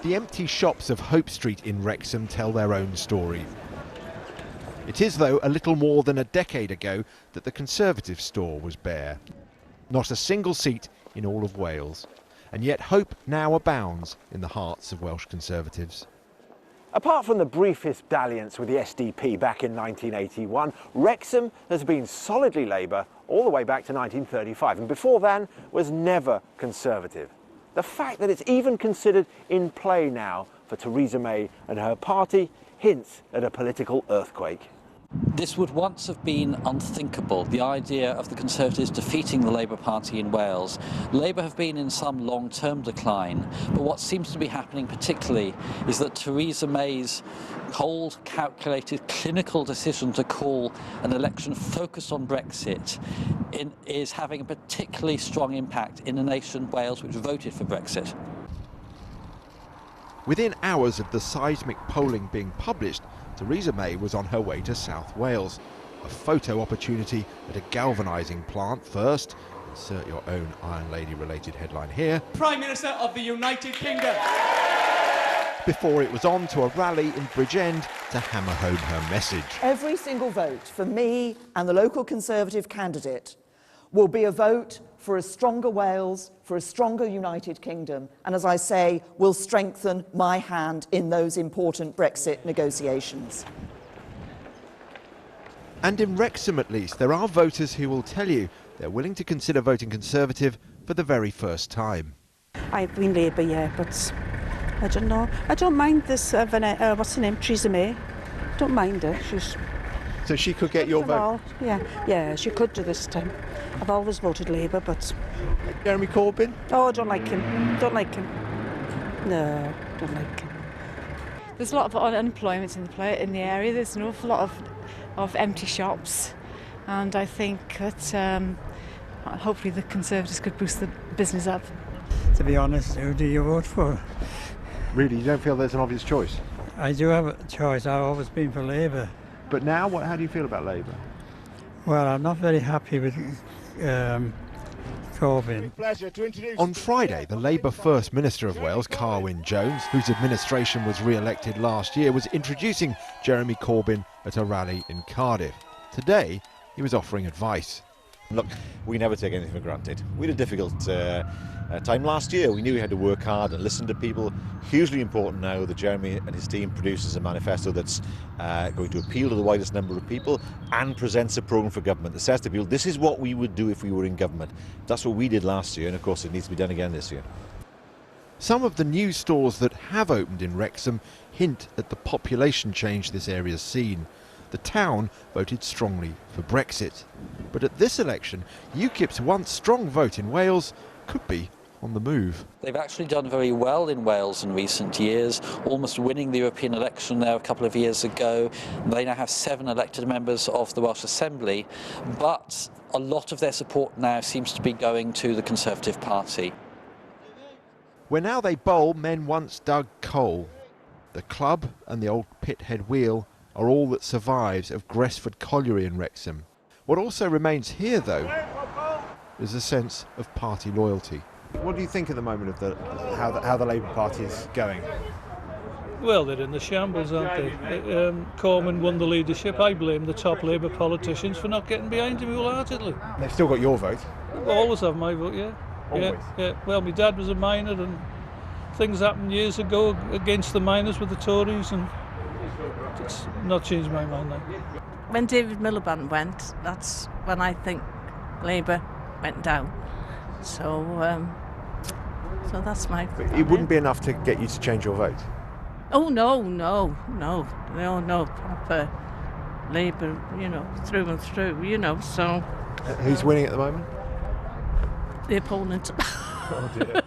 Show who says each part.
Speaker 1: The empty shops of Hope Street in Wrexham tell their own story. It is, though, a little more than a decade ago that the Conservative store was bare. Not a single seat in all of Wales. And yet hope now abounds in the hearts of Welsh Conservatives.
Speaker 2: Apart from the briefest dalliance with the SDP back in 1981, Wrexham has been solidly Labour all the way back to 1935, and before then was never Conservative. The fact that it's even considered in play now for Theresa May and her party hints at a political earthquake.
Speaker 3: This would once have been unthinkable, the idea of the Conservatives defeating the Labour Party in Wales. Labour have been in some long-term decline, but what seems to be happening particularly is that Theresa May's cold, calculated, clinical decision to call an election focused on Brexit is having a particularly strong impact in a nation, Wales, which voted for Brexit.
Speaker 1: Within hours of the seismic polling being published, Theresa May was on her way to South Wales. A photo opportunity at a galvanising plant first. Insert your own Iron Lady related headline here.
Speaker 4: Prime Minister of the United Kingdom.
Speaker 1: Before it was on to a rally in Bridgend to hammer home her message.
Speaker 5: Every single vote for me and the local Conservative candidate will be a vote for a stronger Wales, for a stronger United Kingdom, and as I say, will strengthen my hand in those important Brexit negotiations.
Speaker 1: And in Wrexham at least, there are voters who will tell you they're willing to consider voting Conservative for the very first time.
Speaker 6: I've been Labour, yeah, but I don't know. I don't mind this, what's her name, Theresa May. Don't mind her.
Speaker 1: So she could get your vote?
Speaker 6: Yeah, she could do this time. I've always voted Labour, but...
Speaker 1: Jeremy Corbyn?
Speaker 6: Oh, I don't like him. No, don't like him.
Speaker 7: There's a lot of unemployment in the area. There's an awful lot of empty shops, and I think that hopefully the Conservatives could boost the business up.
Speaker 8: To be honest, who do you vote for?
Speaker 1: Really, you don't feel there's an obvious choice?
Speaker 8: I do have a choice. I've always been for Labour.
Speaker 1: But now, how do you feel about Labour?
Speaker 8: Well, I'm not very happy with Corbyn.
Speaker 1: On Friday, the Labour First Minister of Wales, Carwyn Jones, whose administration was re-elected last year, was introducing Jeremy Corbyn at a rally in Cardiff. Today, he was offering advice.
Speaker 9: Look, we never take anything for granted. We had a difficult time last year. We knew we had to work hard and listen to people. Hugely important now that Jeremy and his team produces a manifesto that's going to appeal to the widest number of people and presents a programme for government that says to people, this is what we would do if we were in government. That's what we did last year, and of course it needs to be done again this year.
Speaker 1: Some of the new stores that have opened in Wrexham hint at the population change this area's seen. The town voted strongly for Brexit. But at this election, UKIP's once strong vote in Wales could be on the move.
Speaker 3: They've actually done very well in Wales in recent years, almost winning the European election there a couple of years ago. They now have 7 elected members of the Welsh Assembly, but a lot of their support now seems to be going to the Conservative Party.
Speaker 1: Where now they bowl men once dug coal. The club and the old pithead wheel are all that survives of Gresford Colliery in Wrexham. What also remains here, though, is a sense of party loyalty. What do you think at the moment of how the Labour Party is going?
Speaker 10: Well, they're in the shambles, aren't they? Cormann won the leadership. I blame the top Labour politicians for not getting behind him wholeheartedly.
Speaker 1: They've still got your vote?
Speaker 10: Always have my vote, yeah.
Speaker 1: Always?
Speaker 10: Yeah. Well, my dad was a miner, and things happened years ago against the miners with the Tories, and it's not changed my mind now.
Speaker 11: When David Miliband went, that's when I think Labour went down. So that's my...
Speaker 1: But it wouldn't be enough to get you to change your vote?
Speaker 11: Oh, no. Proper Labour, through and through, so...
Speaker 1: Who's winning at the moment?
Speaker 11: The opponent.
Speaker 1: Oh dear.